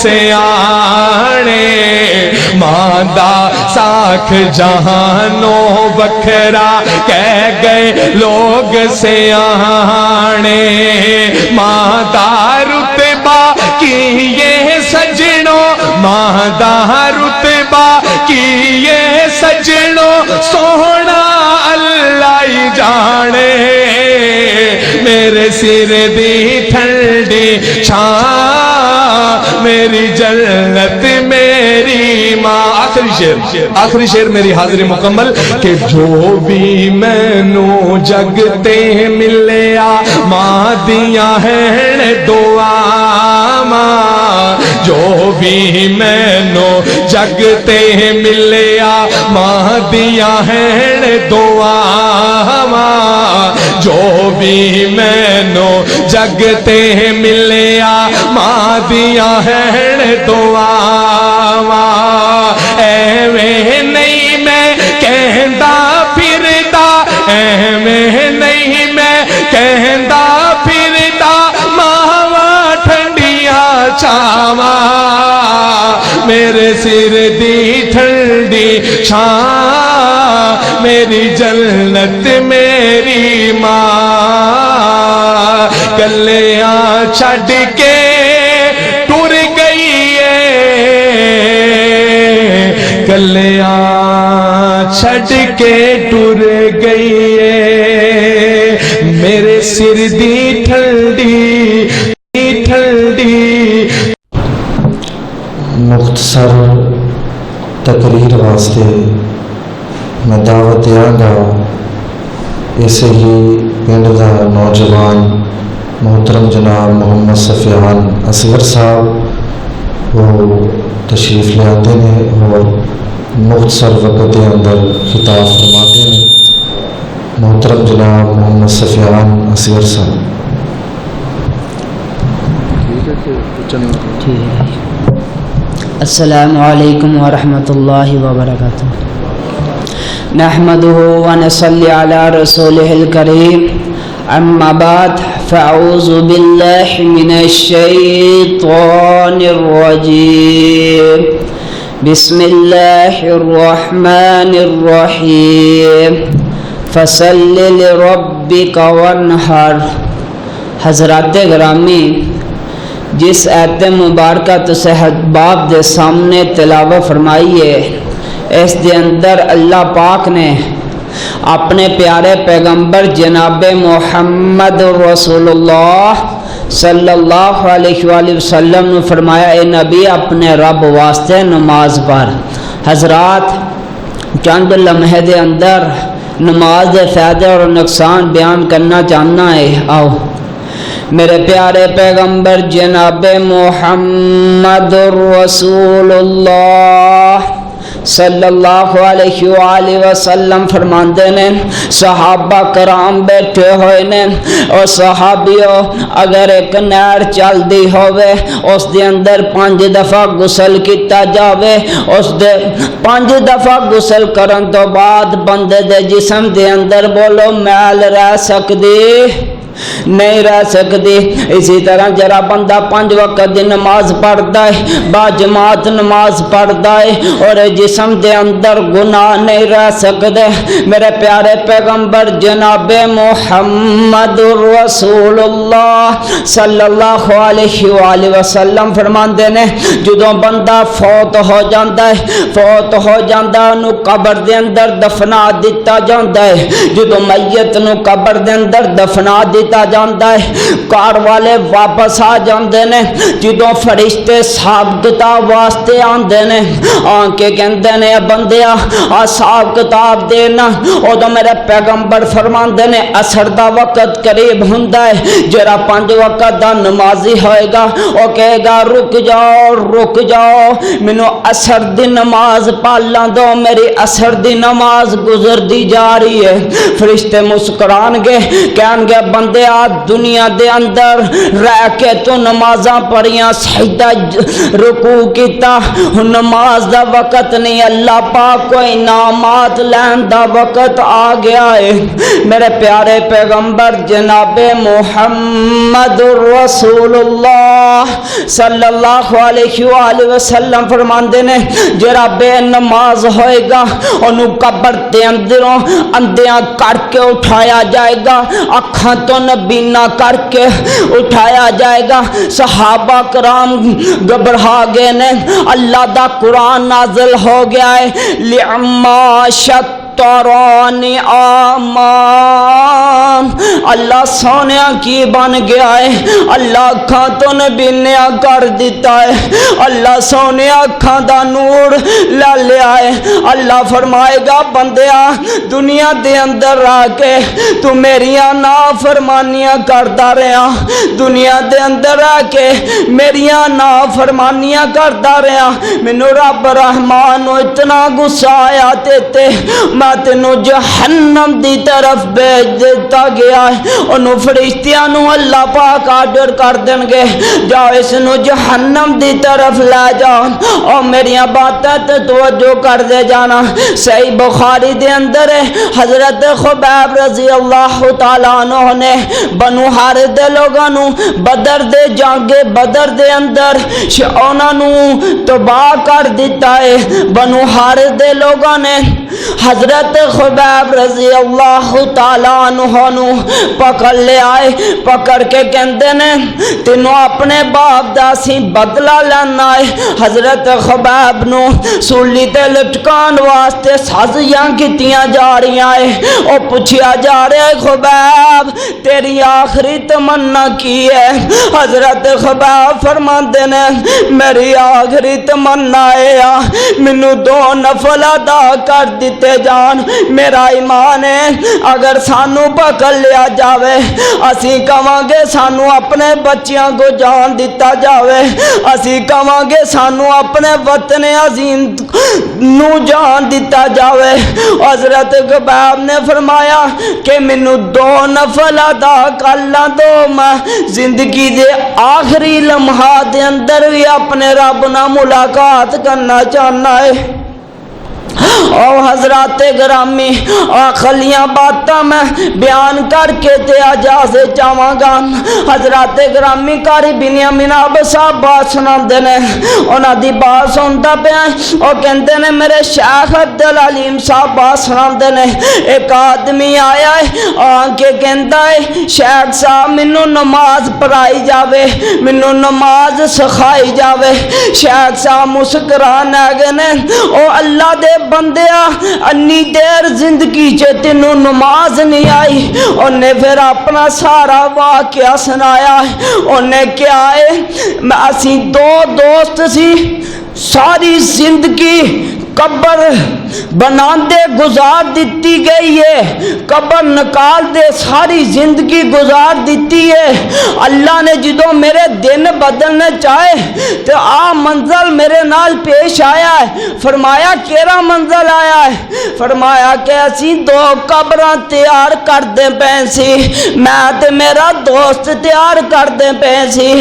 سیانے ماندہ ساکھ جہانوں بکھرا کہہ گئے لوگ سیانے ماندہ رتبہ کی یہ سجنوں ماندہ رتبہ کی یہ سجنوں سونا اللہ ہی جانے میرے سر دی ٹھنڈی چھاں میری جنت میری ماں آخری شعر میری حاضری مکمل کہ جو بھی مینوں جگتے ملیا ماں دیاں ہیں دعا ماں جو بھی مینوں جگتے ملیا ماں دیاں ہیں دعا ماں جو بھی مینوں جگتے ملیا ماں دیاں ہیں دعا ایویں نہیں میں کہندا پھردا ایویں نہیں میں کہندا پھردا ماواں ٹھنڈیاں چھاواں میرے سر دی ٹھنڈی چھاں میری جنت میری ماں کلیاں چھڈ کے ٹر گئی کلیاں چھڈ کے ٹر گئی میرے سر دی ٹھنڈی مختصر تقریر واسطے میں دعوت دیاں گا اسے ہی پنڈ دا نوجوان محترم جناب محمد سفیان اصغر صاحب وہ تشریف لے آتے ہیں اور مختصر وقت کے اندر خطاب فرماتے ہیں محترم جناب محمد سفیان اصغر صاحب السلام علیکم ورحمۃ اللہ وبرکاتہ نحمده ونصلی علی رسولہ الکریم اما بعد فاعوذ باللہ من الشیطان الرجیم بسم اللہ الرحمن الرحیم فصل لربک وانحر حضرات گرامی جس آیت مبارکہ تسے باب دے سامنے تلاوت فرمائی ہے اس دے اندر اللہ پاک نے اپنے پیارے پیغمبر جناب محمد رسول اللہ صلی اللہ علیہ وآلہ وسلم نے فرمایا اے نبی اپنے رب واسطے نماز پڑھ حضرات چند لمحے دے اندر نماز دے فائدے اور نقصان بیان کرنا چاہنا ہے آؤ میرے پیارے پیغمبر جناب محمد رسول اللہ صلی اللہ علیہ وآلہ وسلم فرماندے نے صحابہ کرام بیٹھے ہوئے نے اور صحابیوں اگر ایک نہر چل دی ہوئے اس دے اندر 5 دفعہ غسل کیتا جاوے اس دے 5 دفعہ غسل کرن تو بعد بندے دے جسم دے اندر بولو میل رہ سکدی نہیں رہ سکتی اسی طرح جرا بندہ 5 وقت دی نماز پڑھتا ہے با جماعت نماز پڑھتا ہے اور جسم دے اندر گناہ نہیں رہ سکتے میرے پیارے پیغمبر جناب محمد رسول اللہ صلی اللہ علیہ وآلہ وسلم فرماندے نے جدوں بندہ فوت ہو جاندہ ہے انہوں قبر دے اندر دفنا دیتا جاندہ ہے جدوں میت نو قبر دے اندر دفنا دیتا جاندہ ہے کار والے واپس آ جاندے نے جدوں فرشتے حساب کتاب واسطے آندے نے آنکے کہندے نے بندیا حساب کتاب دینا او تو میرے پیغمبر فرماندے نے عصر دا وقت قریب ہوندا ہے جڑا 5 وقت دا نمازی ہوئے گا او کہے گا رک جاؤ مینوں عصر دی نماز پالاں دو میری عصر دی نماز گزر دی جا رہی ہے فرشتے مسکران گے کہن گے بندے بندیا دنیا دے اندر رہ کے تو نمازاں پڑھیاں سجدہ رکوع کیتا نماز دا وقت نہیں اللہ پاک کو انعامات لین دا وقت آ گیا ہے میرے پیارے پیغمبر جناب محمد رسول اللہ صلی اللہ علیہ وآلہ وسلم فرماندے نے جڑا بے نماز ہوئے گا انہوں قبر دے اندروں اندیاں کر کے اٹھایا جائے گا اکھاں تو نبینا کر کے اٹھایا جائے گا صحابہ کرام گھبرا گئے نے اللہ دا قرآن نازل ہو گیا ہے لِعَمَّا ترانی آمان اللہ سونیا کی بن گیا ہے اللہ اکھاں تو نبینیا کر دیتا ہے اللہ سونیا اکھاں دا نور لے لیا ہے اللہ فرمائے گا بندیا دنیا دے اندر آ کے تو میریاں نافرمانیاں کرتا رہا دنیا دے اندر آ کے میریاں نافرمانیاں کرتا رہا مینوں رب رحمان اتنا غصہ آیا تے میں تینوں جہنم دی طرف بھیج دیتا گیا ہے انہوں فرشتیاں نو اللہ پاک آرڈر کر دیں گے جاؤ اس نو جہنم دی طرف لے جاؤ اور میریاں باتیں تے توجہ کر دے جانا صحیح بخاری دے اندر ہے حضرت خبیب رضی اللہ تعالیٰ عنہ نے بنو حارث دے لوگاں نو بدر دے جنگ بدر دے اندر انہاں نو تباہ کر دیتا ہے بنو حارث دے لوگاں نے حضرت خبیب رضی اللہ تعالیٰ عنہ نو پکڑ لے آئے پکڑ کے کہندے نے تینوں اپنے باپ دا سی بدلہ لینا ہے حضرت خبیب نو سولی تے لٹکان واسطے سازیاں کیتیاں جا رہی ہیں او پوچھیا جا رہا ہے خبیب تیری آخری تمنا کی ہے حضرت خبیب فرماندے نے میری آخری تمنا ہے مینوں 2 نفل ادا کر دیتے جان میرا ایمان ہے اگر سانو پکڑ لیا جاوے اسی کہاں گے سانو اپنے بچیاں کو جان دیتا جاوے اسی کہاں گے سانو اپنے وطن عظیم نو جان دیتا جاوے حضرت خبیب نے فرمایا کہ مینوں 2 نفل ادا کرلا دو میں زندگی دے آخری لمحات دے اندر بھی اپنے رب نال ملاقات کرنا چاہنا ہے او حضرات گرامی آخلیاں باتاں میں بیان کر کے تے اجازے چاہواں گا حضرات گرامی قاری بنیامین ابو صاحب بات سناندے نے انہاں دی بات سندا پیا او کہندے نے میرے شیخ عبدالعلیم صاحب بات سناندے نے ایک آدمی آیا ہے آ کے کہندا ہے شیخ صاحب مینوں نماز پڑھائی جاوے مینوں نماز سکھائی جاوے شیخ صاحب مسکران آگے نے او اللہ دے بندیا انی دیر زندگی چے تینوں نماز نہیں آئی انہیں پھر اپنا سارا واقعہ سنایا انہیں کیا ہے اسی 2 دوست سی ساری زندگی قبر بناندے گزار دیتی گئی ہے قبر نکال دے ساری زندگی گزار دیتی ہے اللہ نے جدوں میرے دن بدلنے چاہے تو منزل میرے نال پیش آیا ہے فرمایا کیرا منزل آیا ہے فرمایا کہ اسی 2 قبراں تیار کر دے پیسی میں تے میرا دوست تیار کر دے پیسی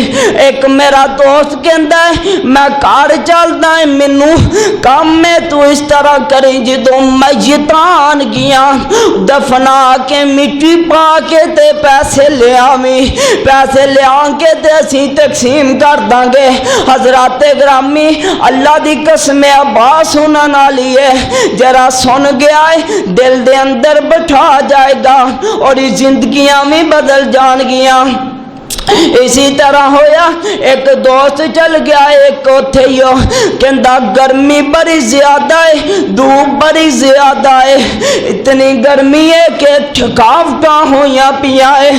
ایک میرا دوست کہندا ہے میں کار چلدا ہے مینوں کام میں تو اس طرح کریں جدوں میتان گیا دفنا کے مٹی پا کے تے پیسے لے آویں پیسے لے آن کے تے اسی تقسیم کر داں گے حضرات گرامی اللہ دی قسم عباس ہونا نالی ہے جرا سن گیا ہے دل دے اندر بٹھا جائے گا اور یہ زندگیاں میں بدل جان گیا اسی طرح ہویا ایک دوست چل گیا ایک اوتھے ہو کہندا گرمی بڑی زیادہ ہے دھوپ بڑی زیادہ ہے اتنی گرمی ہے کہ تھکاوٹاں ہویاں پیاں ہے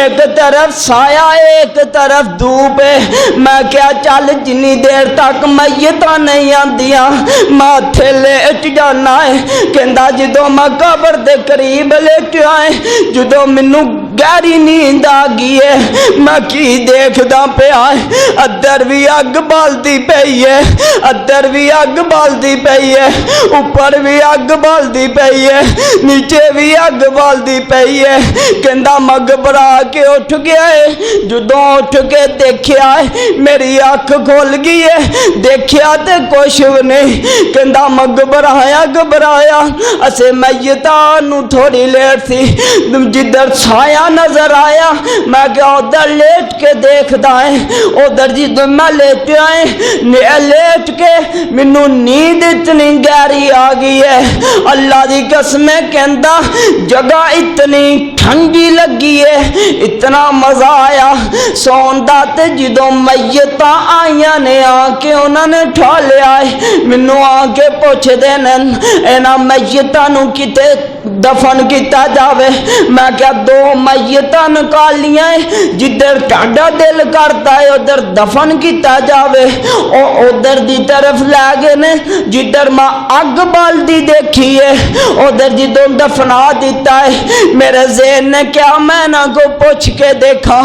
ایک طرف سایہ ہے ایک طرف دھوپ ہے میں کیا چل جنی دیر تک میتاں نہیں آندیاں ماتھے لیٹ جانا ہے کہندا جدوں میں قبر دے قریب لیٹیا ہے جدوں مینوں گہری نیند آ گئی ہے میں کی دیکھدا پیا ادھر بھی اگ بالدی پئی ہے ادھر بھی اگ بالدی پئی ہے اوپر بھی اگ بالدی پئی ہے نیچے بھی اگ بالدی پئی ہے کہندا مغبرا کے اٹھ گیا ہے جدوں اٹھ کے دیکھیا ہے میری اکھ کھول گئی ہے دیکھیا تے کچھ نہیں کہندا مغبرایا گھبرایا اسے میتاں نو تھوڑی لیٹ تھی جدھر سایہ نظر آیا میں کہ ادھر لیٹ کے دیکھدا ہے ادھر جدھر میں لیٹیا ہے لیٹ کے مینوں نیند اتنی گہری آ گئی ہے اللہ دی قسم کہندا جگہ اتنی ٹھنڈی لگی ہے اتنا مزہ آیا سون دا تے جدوں میتاں آئیاں نے آ کے انہوں نے ٹھا لیا ہے مینوں آ کے پوچھ دین اینا میتاں نو کتے دفن کیتا جاوے میں کیا دو میتاں نکالیاں جدھر ٹاڈا دل کرتا ہے ادھر دفن کیتا جاوے ادھر دی طرف لے گئے نے جدھر میں اگ بالدی دیکھی ہے ادھر جدوں دفنا دیتا ہے میرے ذہن نے کیا میں نہ کو پوچھ کے دیکھا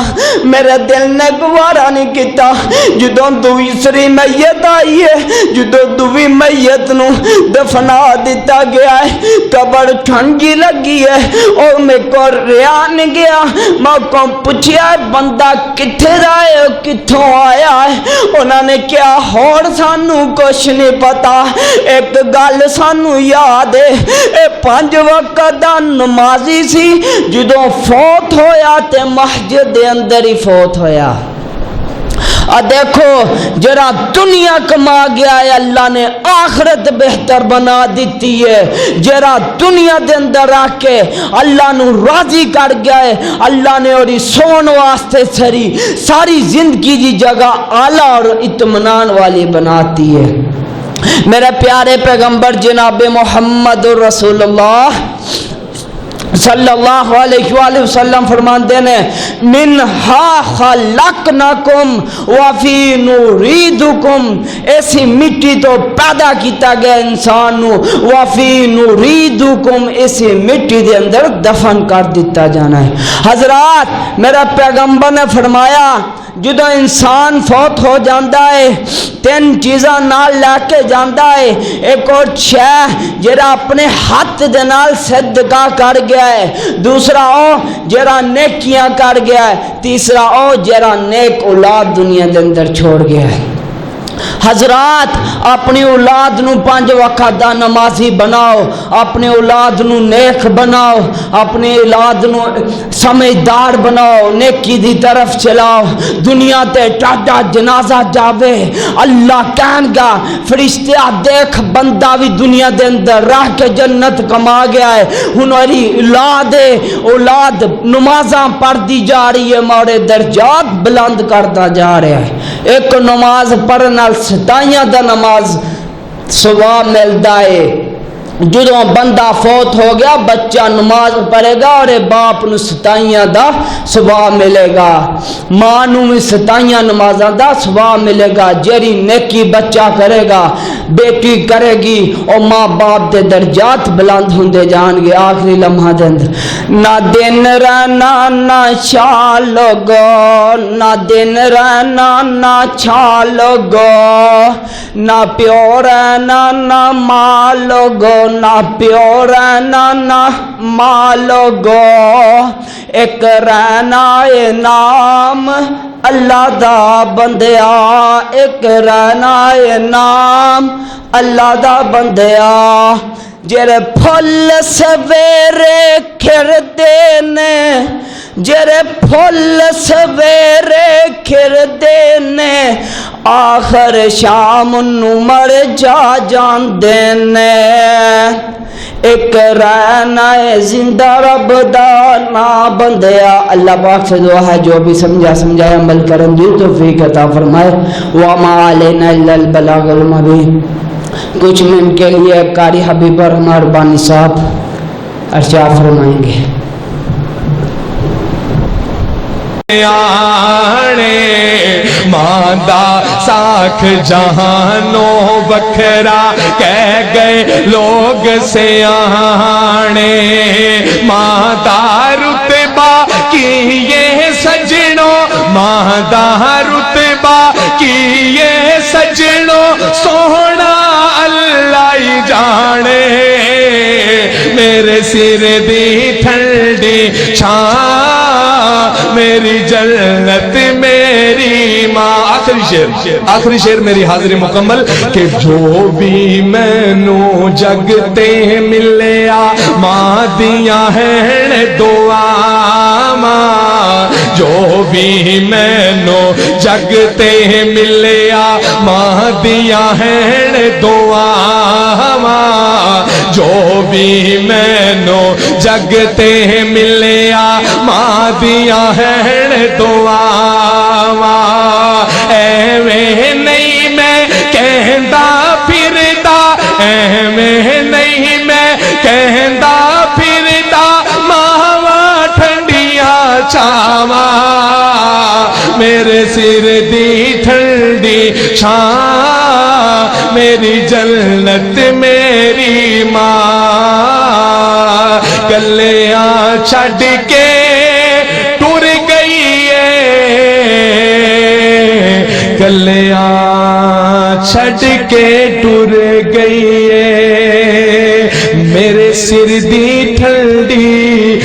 میرے دل نے گوارا نہیں کیتا جدوں دوسری میت آئی ہے جدوں دوی میت نو دفنا دیتا گیا ہے قبر ٹھنڈی لگی ہے اور میں کو ریا نہیں گیا میں کو پوچھیا بندہ کتھے دا ہے کتھوں آیا ہے انہوں نے کیا ہور سانو کچھ نہیں پتا ایک گل سانو یاد ہے اے 5 وقت دا نمازی سی جدوں فوت ہویا تے مسجد دے اندر ہی فوت ہویا دیکھو جرا دنیا کما گیا ہے اللہ نے آخرت بہتر بنا دیتی ہے جرا دنیا دے اندر آ کے اللہ نو راضی کر گیا ہے اللہ نے اور سون واسطے ساری زندگی دی جگہ اعلیٰ اور اطمینان والی بناتی ہے میرے پیارے پیغمبر جناب محمد رسول اللہ صلی اللہ علیہ وآلہ وسلم فرماتے ہیں منہا خلقناکم وفی نریدکم ایسی مٹی تو پیدا کیتا گیا انسان نو وفی نریدکم ایسی مٹی دے اندر دفن کر دیتا جانا ہے حضرات میرا پیغمبر نے فرمایا جدو انسان فوت ہو جاندہ ہے 3 چیزاں نال لے کے جاندہ ہے ایک اور 6 جرا اپنے ہاتھ دے نال صدقہ کر گیا ہے دوسرا او جرا نیکیاں کر گیا ہے تیسرا او جرا نیک اولاد دنیا دے اندر چھوڑ گیا ہے حضرات اپنی اولاد نو 5 وقت دا نمازی بناؤ اپنے اولاد نو نیک بناؤ اپنی اولاد نو سمجھدار بناؤ نیکی دی طرف چلاؤ دنیا تے ٹاڈا جنازہ جاوے اللہ کہن گا فرشتہ دیکھ بندہ بھی دنیا دے اندر رہ کے جنت کما گیا ہے ہنوری اولاد نمازاں پڑھ دی جا رہی ہے مارے درجات بلند کرتا جا رہا ہے ایک نماز پڑھنا ستائیاں دا نماز ثواب ملتا ہے جدوں بندہ فوت ہو گیا بچہ نماز پڑھے گا اور باپ نو 27 دا ثواب ملے گا ماں نو بھی 27 نمازاں دا ثواب ملے گا جیڑی نیکی بچہ کرے گا بیٹی کرے گی اور ماں باپ دے درجات بلند ہوندے جان گے آخری لمحہ دے اندر نہ دن رہنا نہ چھالو گو نہ دن رہنا نہ چھالو گو نہ پیو رہنا نہ مالو گو نہ پیو رہنا نہ مالو گو ایک رہنا اے نام اللہ دا بندیا ایک رہنا اے نام اللہ دا بندیا جرے پھل سویرے کھردے نے جرے پھل سویرے کھردے نے آخر شام نو مر جان دینے ایک رہنا ہے زندہ رب دا نا بندیا اللہ پاک سے دعا ہے جو بھی سمجھا عمل کرن دی توفیق عطا فرمائے وما علینا الا البلاغ المبین کچھ منٹ کے لیے قاری حبیب رحمان ربانی صاحب ارشاد فرمائیں گے ماندہ ساکھ جہانوں بکھرا کہہ گئے لوگ سیانے ماندہ رتبہ کیے سجنوں ماں دا رتبہ کیے سجنوں سونا اللہ ہی جانے میرے سر دی ٹھنڈی چھاں میری جنت میری ماں آخری شعر میری حاضری مکمل کہ جو بھی مینوں جگتے ملیا ماں دیاں ہیں دعا جو بھی مینوں جگتے ملیا ماں دیاں ہیں دعا جو بھی مینوں جگتے ملیا ماں دیاں ہیں دعا ایویں نہیں میں کہندا پھردا ایویں نہیں میں کہندا پھردا ماواں ٹھنڈیاں چھاواں میرے سر دی ٹھنڈی چھاں میری جنت میری ماں گلیاں چھڈ کے ٹر گئی ہے گلیاں چھڈ کے ٹر گئی ہے میرے سر دی ٹھنڈی